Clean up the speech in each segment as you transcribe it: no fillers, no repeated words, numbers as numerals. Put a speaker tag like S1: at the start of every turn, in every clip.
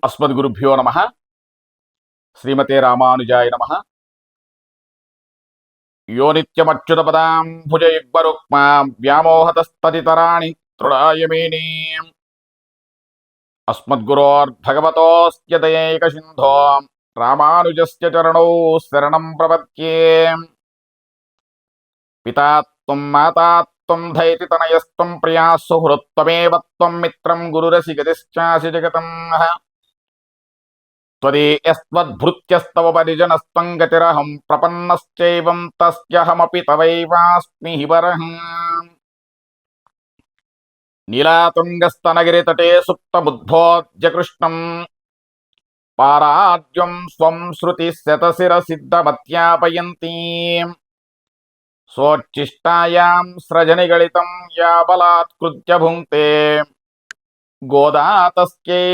S1: అస్మద్గురుభ్యో నమః. శ్రీమతే రామానుజాయ నమః. యో నిత్యమచ్యుతపదాంభుజయుగ్మరుక్మా వ్యామోహతస్తతితరాణి తృణాయమేనే అస్మద్గురోర్భగవతోస్య దయైకసింధో రామానుజస్య చరణౌ శరణం ప్రపద్యే. పితా త్వం మాతా త్వం ధైతి తనయస్త్వం ప్రియా సుహృత్వమేవ త్వం మిత్రం గురురసిగతిశ్చాసి జగతం. త్వదీయస్త్వద్భృత్యస్తవ పరిజనస్త్వం గతిరహం ప్రపన్నశ్చైవం తస్యహమపి తవైవాస్మి వరః. నీలాతుంగస్తనగిరితటే సుప్తబుద్ధోऽద్య కృష్ణం పారాద్యం స్వం శృతిశతశిరసిద్ధమత్యాపయంతీ. సోచ్ఛిష్టాయాం స్రజనిగళితం యా బలాత్కృత్య భుంక్తే గోదా తస్యై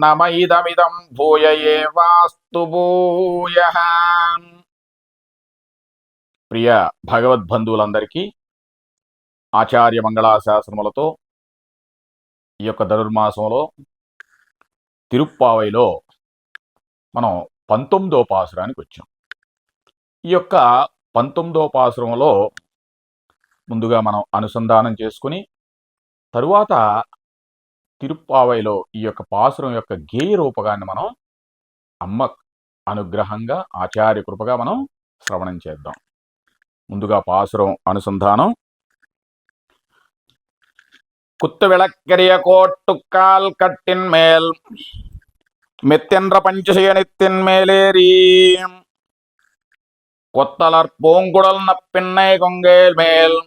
S1: నమ ఇదమిదం భూయ ఏవాస్తు భూయః. ప్రియ భగవద్బంధువులందరికీ ఆచార్య మంగళాశాసనములతో ఈ యొక్క ధనుర్మాసంలో తిరుప్పావైలో మనం 19వ పాసురానికి వచ్చాం. ఈ యొక్క 19వ పాసురంలో ముందుగా మనం అనుసంధానం చేసుకుని తరువాత తిరుప్పావైలో ఈ యొక్క పాసురం యొక్క గేయ రూపకాన్ని మనం అమ్మ అనుగ్రహంగా ఆచార్య కృపగా మనం శ్రవణం చేద్దాం. ముందుగా పాసురం అనుసంధానం. குத்து விளக்கரிய கோட்டுக்கால் கட்டின் மேல் மெத்தென்ற பஞ்சசயனித்தின் மேலேறி கொத்தலர் பூங்குடல் நப்பின்னை கொங்கேல் மேல்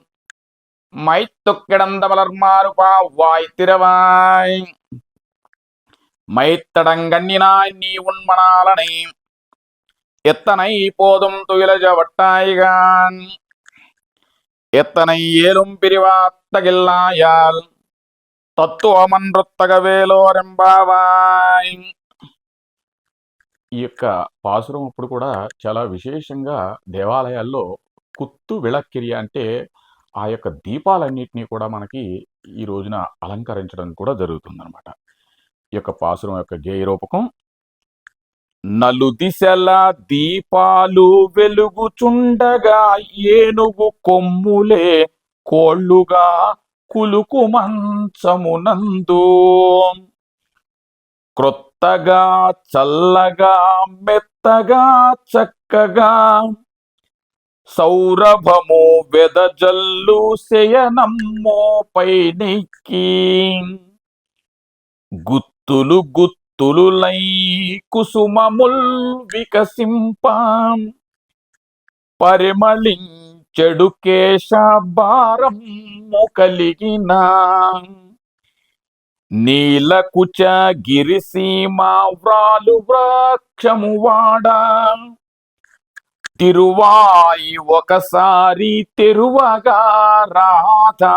S1: மைத்து கிடந்த மலர்மாறு பாவாய் திரவாய் மைத்தடங்கண்ணினாய் நீ உண்மணாலனை எத்தனை போதும் துயிலஜவட்டாய்கான் எத்தனை ஏலும் பிரிவாத்தகில்லாயால் తత్వమనృత్తగవేలోరెంబావాయ్. ఈ యొక్క పాసురం అప్పుడు కూడా చాలా విశేషంగా దేవాలయాల్లో కుత్తు విళక్కిరి అంటే ఆ యొక్క దీపాలన్నింటినీ కూడా మనకి ఈ రోజున అలంకరించడం కూడా జరుగుతుందన్నమాట. ఈ యొక్క పాసురం యొక్క గేయ రూపకం. నలు దిశల దీపాలు వెలుగుచుండగా ఏనుగు కొమ్ములే కోళ్ళుగా కులుకు మంచమునందు క్రొత్తగా చల్లగా మెత్తగా చక్కగా సౌరభము వెదజల్లు శయనమ్మో పైనెక్కి గుత్తులు గుత్తులులై కుసుమముల్ వికసింపాం పరిమళించెడు కేశభారము కలిగిన నీలకుచ గిరిసీమా వ్రాలు వృక్షము వాడ తిరువాయి ఒకసారి తెరువగా రాధా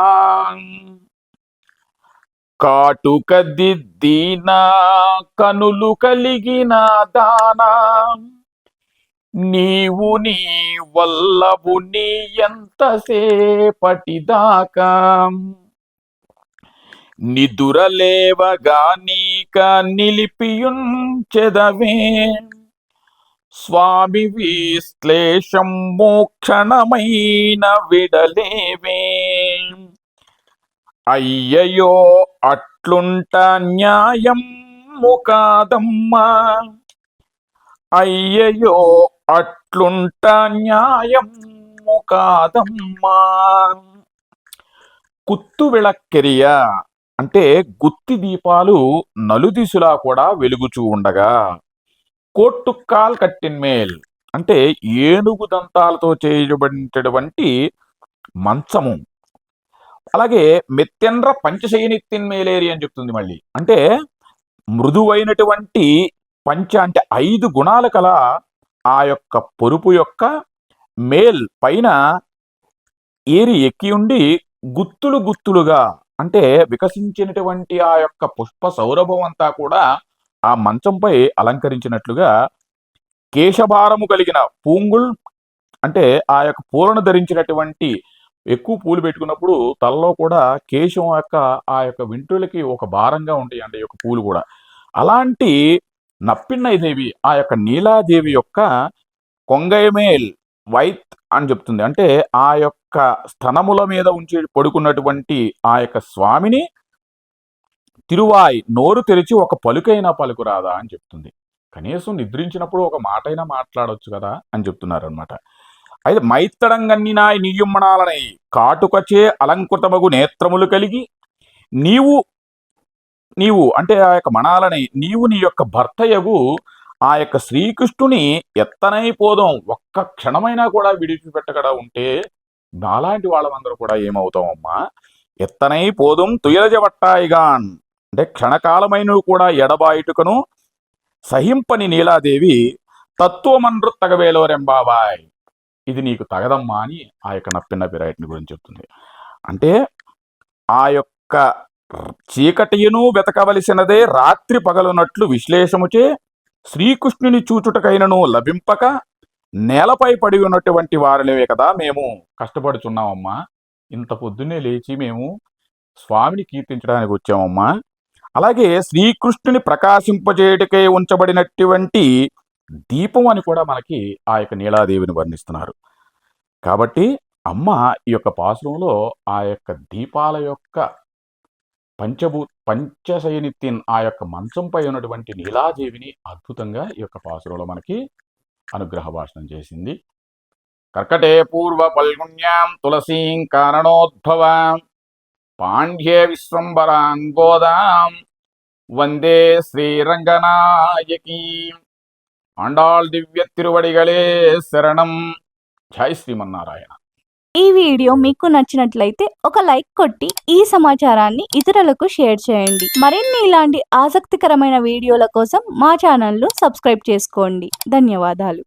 S1: కాటుక దిద్దిన కనులు కలిగిన దానా నీవు నీ వల్లభు నీ ఎంతసేపటిదాకా నిదురలేవగా నీక నిలిపియుంచెదవే స్వామి విశ్లేషం మోక్షణమైన విడలేవే. అయ్యయో అట్లుంట న్యాయం ముకాదమ్మా అయ్యయో అట్లుంట న్యాయం ముకాదమ్మా. కుత్తు విళక్కెరియ అంటే గుత్తి దీపాలు నలుదిశలా కూడా వెలుగుచూ ఉండగా, కోట్టుక్కాల్ కట్టిన్మేల్ అంటే ఏనుగు దంతాలతో చేయబడినటువంటి మంచము, అలాగే మెత్తెండ్ర పంచశయనిత్తిన్మేలేరి అని చెప్తుంది. మళ్ళీ అంటే మృదువైనటువంటి పంచ అంటే 5 గుణాల కల ఆ యొక్క పొరుపు యొక్క మేల్ పైన ఏరి ఎక్కి ఉండి గుత్తులు గుత్తులుగా అంటే వికసించినటువంటి ఆ యొక్క పుష్ప సౌరభం అంతా కూడా ఆ మంచంపై అలంకరించినట్లుగా కేశభారము కలిగిన పూంగుల్ అంటే ఆ యొక్క పూలను ధరించినటువంటి ఎక్కువ పూలు పెట్టుకున్నప్పుడు తలలో కూడా కేశం యొక్క ఆ యొక్క వెంట్రులకి ఒక భారంగా ఉంటాయి అంటే ఈ యొక్క పూలు కూడా అలాంటి నప్పిన్నై దేవి ఆ యొక్క నీలాదేవి యొక్క కొంగైమేల్ వైత్ అని చెప్తుంది. అంటే ఆ యొక్క స్తనముల మీద ఉంచి పడుకున్నటువంటి ఆ యొక్క స్వామిని తిరువాయ్ నోరు తెరిచి ఒక పలుకైనా పలుకురాదా అని చెప్తుంది. కనీసం నిద్రించినప్పుడు ఒక మాటైనా మాట్లాడొచ్చు కదా అని చెప్తున్నారనమాట. అయితే మైత్తడంగన్నినాయ్ నీయుమ్మనాలనై కాటుకచే అలంకృతమగు నేత్రములు కలిగి నీవు నీవు అంటే ఆ యొక్క మణాలని నీవు నీ యొక్క భర్తయగు ఆ యొక్క శ్రీకృష్ణుని ఎత్తనైపోదాం ఒక్క క్షణమైనా కూడా విడిచిపెట్టగడా ఉంటే నాలాంటి వాళ్ళమందరూ కూడా ఏమవుతామమ్మా, ఎత్తనైపోదుం తుయలజబట్టాయిగాన్ అంటే క్షణకాలమైన కూడా ఎడబాయుటకును సహింపని నీలాదేవి తత్వమనృత్తగవేలోరెంబాబాయ్ ఇది నీకు తగదమ్మా అని ఆ యొక్క నప్పిన్న పిరాయిటిని గురించి చెప్తుంది. అంటే ఆ యొక్క చీకటియును వెతకవలసినదే రాత్రి పగలునట్లు విశ్లేషముచే శ్రీకృష్ణుని చూచుటకైనను లభింపక నేలపై పడి ఉన్నటువంటి వారినే కదా మేము కష్టపడుచున్నామమ్మా. ఇంత పొద్దున్నే లేచి మేము స్వామిని కీర్తించడానికి వచ్చామమ్మా. అలాగే శ్రీకృష్ణుని ప్రకాశింపజేయటకే ఉంచబడినటువంటి దీపం అని కూడా మనకి ఆ యొక్క నీలాదేవిని వర్ణిస్తున్నారు. కాబట్టి అమ్మ ఈ యొక్క పాసురంలో ఆ యొక్క దీపాల యొక్క పంచశయనిత్యన్ ఆ యొక్క మంచంపై ఉన్నటువంటి నీలాదేవిని అద్భుతంగా ఈ యొక్క పాసురంలో మనకి అనుగ్రహ భాషణం చేసింది. కర్కటే పూర్వ పల్గుణ్యాం తులసీం కారణోద్భవాం పాండ్యే విశ్వంబరాం గోదాం వందే శ్రీరంగనాయకీ ఆండాళ్ దివ్య తిరువడిగలే శరణం. జై శ్రీమన్నారాయణ.
S2: ఈ వీడియో మీకు నచ్చినట్లయితే ఒక లైక్ కొట్టి ఈ సమాచారాన్ని ఇతరులకు షేర్ చేయండి. మరిన్ని ఇలాంటి ఆసక్తికరమైన వీడియోల కోసం మా ఛానల్ను సబ్స్క్రైబ్ చేసుకోండి. ధన్యవాదాలు.